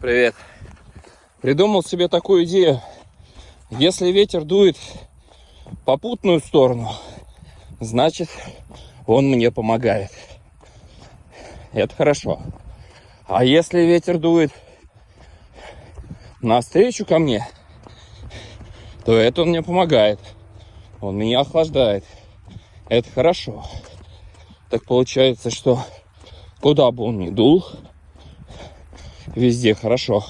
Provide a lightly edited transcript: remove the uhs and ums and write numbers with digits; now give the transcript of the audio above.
Привет. Придумал себе такую идею. Если ветер дует в попутную сторону, значит, он мне помогает. Это хорошо. А если ветер дует навстречу ко мне, то это он мне помогает. Он меня охлаждает. Это хорошо. Так получается, что куда бы он ни дул, везде хорошо.